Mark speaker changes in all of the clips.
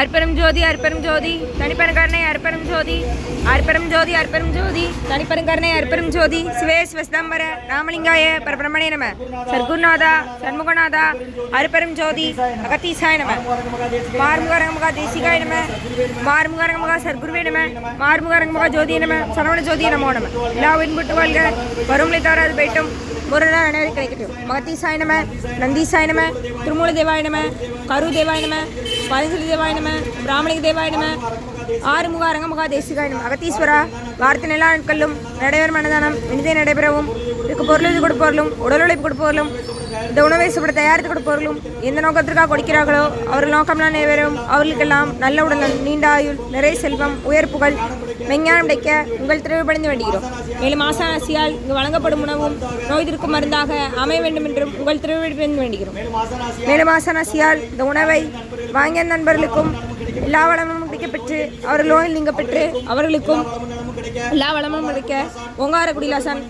Speaker 1: அற்பெரும் ஜோதி அற்பெரும் ஜோதி தனிப்பெருங்கருணை அற்பெரும் ஜோதி அற்பெரும் ஜோதி அற்பெரும் ஜோதி தனிப்பெருங்கருணை அற்பெரும் ஜோதி சிவே சிவஸ்தம்பர ராமலிங்காய பரபிரமணே நம சர்க்குருநாதா சண்முகநாதா அற்பெரும் ஜோதி அகத்தீசாய நம மார்முகரங்கமுகா தேசிகாய நம மார்முகரங்கமுகா சர்க்குருவே நம மார்முகரங்கமுகா ஜோதிய நம சரவண ஜோதிய நமோ நம எல்லா உயிர்புட்டு வாழ்க வருங்களை தவறாது போயிட்டும் ஒரு நாள் அனைவரும் கிடைக்கட்டும் மகத்தீசாய நம நந்தீசாய நம திருமூல தேவாய நம கரு தேவாய நம பதஞ்சலி தேவாய நம பிராமணிக தேவாய நம ஆறுமுக அரங்கமுகா தேசிகாய நம அகத்தீஸ்வரா வார்த்தை எல்லா நாட்களிலும் நடைபெறும் அன்னதானம் இனிதே நடைபெறவும் இதுக்கு பொருள் கொடுப்பவர்களும் உடல் உழைப்பு கொடுப்பவர்களும் இந்த உணவை சாப்பிட தயாரித்து கொடுப்பவர்களும் எந்த நோக்கத்திற்காக கொடுக்கிறார்களோ அவர்கள் நோக்கம்லாம் நிறைவேறும் அவர்களுக்கெல்லாம் நல்ல உடல் நீண்ட ஆயுள் நிறை செல்வம் உயர் புகழ் மெஞ்ஞானம் கிடைக்க உங்கள் திருவிழந்து வேண்டுகிறோம். மேலும் ஆசானாசியால் இங்கு வழங்கப்படும் உணவும் நோய் தீர்க்கும் மருந்தாக அமைய வேண்டும் என்றும் உங்கள் திருவிழந்து வேண்டுகிறோம். மேலும் ஆசானாசியால் இந்த உணவை வாங்கிய நண்பர்களுக்கும் எல்லா வளமும் கிடைக்கப்பெற்று அவர்கள் நோயில் நீங்க பெற்று அவர்களுக்கும் எல்லா வளமும் கிடைக்க ஓங்கார குடிலாசன்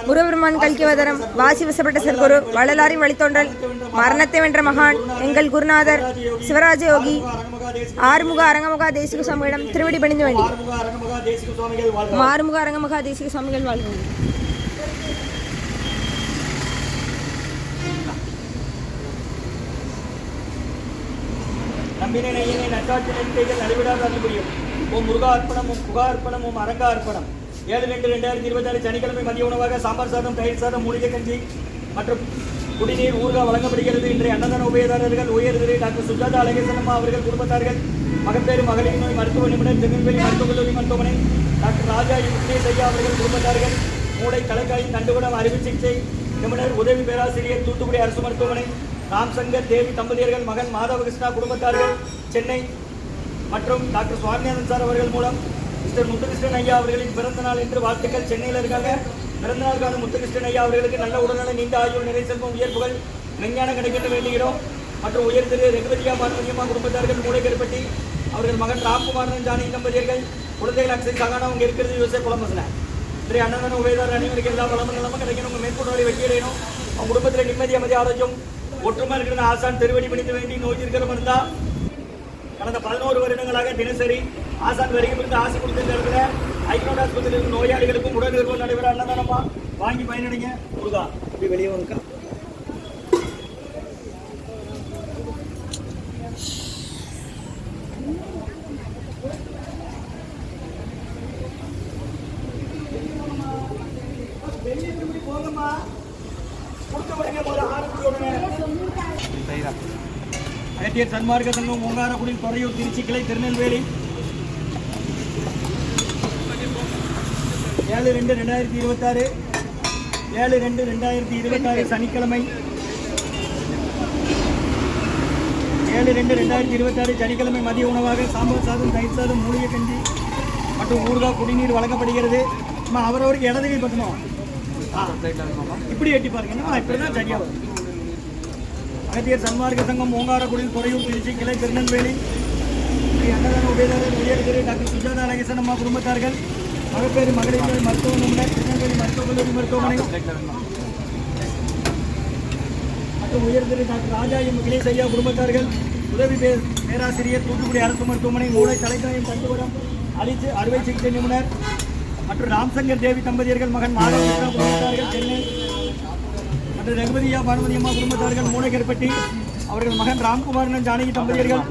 Speaker 1: முருகபெருமான் கல்கிவதரம் வாசி வசப்பட்ட சர்க்குரு வள்ளலாரின் வழித்தோன்றல் மரணத்தை வென்ற மகான் எங்கள் குருநாதர் சிவராஜ யோகி ஆறுமுக அரங்கமுகா தேசிக சுவாமிகளிடம் திருவடி பணிந்து வேண்டி ஆறுமுக அரங்கமுகா தேசிக சுவாமிகள் வாழ்க.
Speaker 2: நம்பினை நையினை நட்டாட்சி நெறிக்கைகள் நடைபெறாத அறிவுரியும் ஓம் முருகா அர்ப்பணம் ஓம் புகா அர்ப்பணம் ஓம் அரங்கா அர்ப்பணம். 7/2/2026 சனிக்கிழமை மதிய உணவாக சாம்பார் சாதம் தயிர் சாதம் மூலிகை கஞ்சி மற்றும் குடிநீர் ஊறுகாய் வழங்கப்படுகிறது. இன்றைய அன்னதான உபயதாரர்கள் உயர் திரு டாக்டர் சுஜாதா அழகேசனம்மா அவர்கள் குடும்பத்தார்கள் மகப்பேறு மகளிர் நோய் மருத்துவ நிபுணர் திருநெல்வேலி மருத்துவக் கல்லூரி மருத்துவமனை டாக்டர் ராஜா விக்னேஷ் ஐயா அவர்கள் குடும்பத்தார்கள் மூளை தலைக்காய் தண்டுகுடம் அறுவை சிகிச்சை நிபுணர் உதவி பேராசிரியர் தூத்துக்குடி அரசு மருத்துவமனை ராம்சங்கர் தேவி தம்பதியர்கள் மகன் மாதவ கிருஷ்ணா குடும்பத்தார்கள் சென்னை மற்றும் டாக்டர் சுவாமிநாதன் சார் அவர்கள் மூலம் மிஸ்டர் முத்துகிருஷ்ணன் ஐயா அவர்களின் பிறந்த நாள் என்று வாழ்த்துக்கள். சென்னையில் இருக்காங்க. பிறந்த நாளுக்கான முத்துகிருஷ்ணன் ஐயா அவர்களுக்கு நல்ல உடல்நல நீண்ட ஆயுள் நிறை செல்வம் உயர் புகழ் மெஞ்ஞானம் கிடைக்க வேண்டுகிறோம். மற்றும் உயர் திரு ரெகுவதியா பார்வதியம்மா குடும்பத்தார்கள் மூளைக்கருப்பட்டி அவர்கள் மகன் ராம்குமாரன் ஜானகி தம்பதியர்கள் குழந்தைகள் அக்ஷய் சகானா அவங்க இருக்கிறது யோசை குழம்புல. இன்றைய அன்னதான உபயதார அனைவருக்கு எல்லா வளமும் நிலமும் கிடைக்கணும். உங்கள் மேற்கொண்டு வெற்றி அடையணும். அவங்க குடும்பத்தில் நிம்மதி அமைதி ஆரோக்கியம் ஒற்றுமை இருக்கிற ஆசான் திருவடி பணிந்து வேண்டி நோய் இருக்கிற இருந்தா கடந்த 11 வருடங்களாக தினசரி ஆசான் வருகிறது ஆசை கொடுத்துருக்கிற ஐக்னோட் ஆஸ்பத்திரியில் இருக்கும் நோயாளிகளுக்கும் உடல் நிறுவனம் நடைபெற அன்னதானமா வாங்கி பயனடைங்க. முருகா இப்படி வெளியே வந்துக்கா. போங்கம்மா கொடுத்த உடனே ஒரு அகத்தியர் சன்மார்க்க சங்கம் ஓங்காரக்குடில் துறையூர் திருச்சி கிளை திருநெல்வேலி 7/2/2026 7/2/2026 சனிக்கிழமை 7/2/2026 சனிக்கிழமை மதிய உணவாக சாம்பார் சாதம் தயிர் சாதம் மூலிகை கஞ்சி மற்றும் ஊறுகாய் குடிநீர் வழங்கப்படுகிறது. அவரவருக்கு இடது கை பக்கணும் இப்படி எட்டி பாருங்க. இப்படிதான் சரியா வரும். அகத்தியர் சன்மார்க்க சங்கம் ஓங்காரக்குடில் துறையூர் திருச்சி கிளை திருநெல்வேலி அன்னதான உபயதாரர் உயர் திரு டாக்டர் சுஜாதா அழகேசனம்மா குடும்பத்தார்கள் மகப்பேறு மகளிர் நோய் மருத்துவ நிபுணர் திருநெல்வேலி மருத்துவக் கல்லூரி மருத்துவமனை மற்றும் உயர் திரு டாக்டர் ராஜா விக்னேஷ் ஐயா குடும்பத்தார்கள் உதவி பேராசிரியர் தூத்துக்குடி அரசு மருத்துவமனை மூளை தலைக்காயம் தண்டுகுடம் அறுவை சிகிச்சை நிபுணர் மற்றும் ராம்சங்கர் தேவி தம்பதியர்கள் மகன் மாதவ கிருஷ்ணா குடும்பத்தார்கள் சென்னை மற்றும் ரகுபதியா பார்வதியம்மா குடும்பத்தார்கள் மூளைக்கருப்பட்டி அவர்கள் மகன் ராம்குமாரன் ஜானகி தம்பதியர்கள்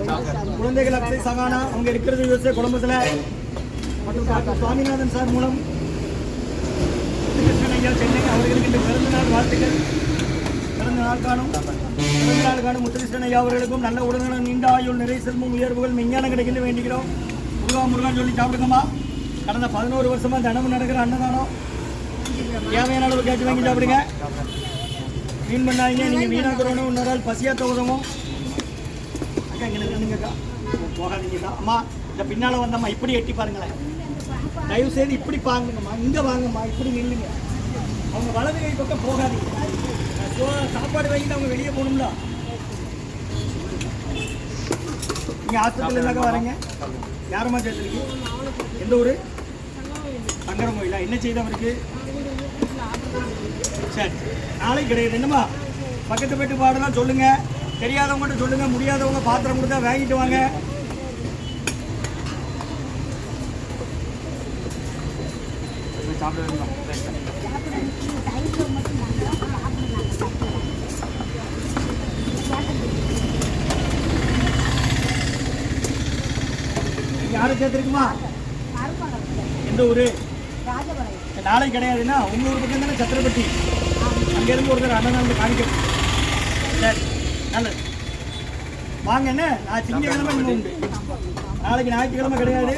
Speaker 2: குழந்தைகள் அக்ஷய் சகானா அவங்க இருக்கிறது யோசை குடும்பத்தில் மற்றும் டாக்டர் சுவாமிநாதன் சார் மூலம் முத்துகிருஷ்ணன் ஐயா சென்னை அவர்களுக்கு இந்த பிறந்த நாள் வாழ்த்துக்கள். பிறந்த நாள் காணும் முத்துகிருஷ்ணன் ஐயா அவர்களுக்கும் நல்ல உடல்நலம் நீண்ட ஆயுள் நிறை செல்வம் உயர்வுகள் மெஞ்ஞானம் கிடைக்கல வேண்டுகிறோம். முருகான்னு சொல்லி சாப்பிடுங்கம்மா. கடந்த 11 வருஷமா தினமும் நடக்கிற அன்னதானம் தேவையான அளவு கேட்டு வாங்கி சாப்பிடுங்க. மீன் பண்ணாதீங்க. நீங்கள் வீணாக்கிறோன்னு இன்னொரு ஆள் பசியாத்த உதவும். அக்கா இங்கே நின்றுங்கக்கா போகாதீங்கக்கா. அம்மா இந்த பின்னால் வந்தம்மா இப்படி எட்டி பாருங்களேன். தயவு செய்து இப்படி பாருங்கம்மா. இங்கே வாங்கம்மா இப்படி நில்லுங்க. அவங்க வலது கை பக்கம் போகாதீங்க. சாப்பாடு வாங்கிட்டு அவங்க வெளியே போகணும்ல. நீங்கள் ஆஸ்பத்திரியிலாக்கா வரீங்க. யாரம்மா சேர்த்துருக்கு? எந்த ஊர்? சங்கரம் கோயிலா? என்ன செய்து அவருக்கு? சரி நாளைக்கு கிடையாது. என்னம்மா பக்கத்து போயிட்டு பாடலாம் சொல்லுங்கள். தெரியாதவங்ககிட்ட சொல்லுங்க, முடியாதவங்க பாத்திரம் கொடுத்தா வாங்கிட்டு வாங்க. யாரும் சேர்த்துருக்குமா? எந்த ஊரு? நாளைக்கு கிடையாதுன்னா உங்க ஊர் பக்கம் தானே சத்திரப்பட்டி. அங்கேருந்து ஒருத்தர் அண்ணன் காணிக்க. சரி, நல்லது. வாங்க என்ன, நான் திங்கக்கிழமை இங்கே உண்டு. நாளைக்கு ஞாயிற்றுக்கிழமை கிடையாது,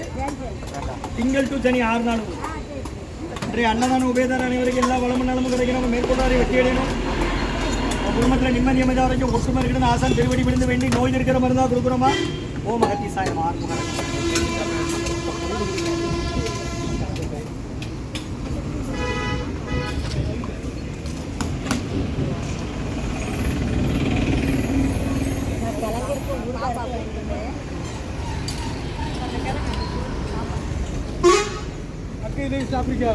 Speaker 2: திங்கள் டு சனி 6 நாள் உண்டு. இன்றைய அன்னதான உபயதார அனைவருக்கு எல்லா வளமும் நலமும் கிடைக்கணும், மேற்கொண்டாரை வெற்றி அடையணும், குடும்பத்தில் நிம்மதி அமைதி வரைக்கும் ஒற்றுமை இருக்கணும். ஆசான் திருவடி விழுந்து வேண்டி நோய் இருக்கிற மருந்தா கொடுக்குறோமா? ஓம் அகத்தி சாயம் Arumugam. Aqui nem sabe o que é.